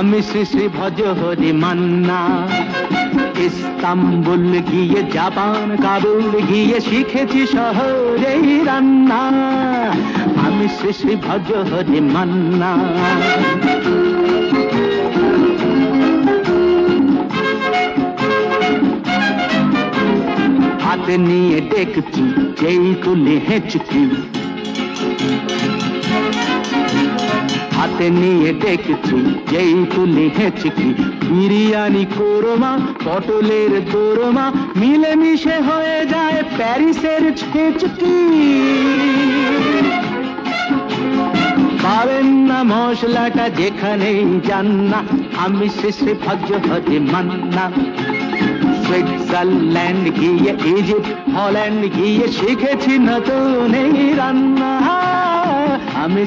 আমি শ্রী শ্রী ভজ হরি মান্না। ইস্তাম্বুল গিয়ে জাপান কাবুল গিয়ে শিখেছি শহরেই রান্না। আমি শ্রী শ্রী ভজ হরি মান্না। হাতে নিয়ে দেখছি যেই তুলি হেঁচকি, হাতে নিয়ে দেখছি যেই তুলি হেঁচকি। বিরিয়ানি কোরমা পটলের দোরমা মিলেমিশে হয়ে যায় প্যারিসের ছেচকি। পাবেন না মশলাটা যেখানেই যান না। আমি শ্রী শ্রী ভজ হরি মান্না। সুইজারল্যান্ড গিয়ে ইজিপ্ট হল্যান্ড গিয়ে শিখেছি নতুন এই রান্না। আমি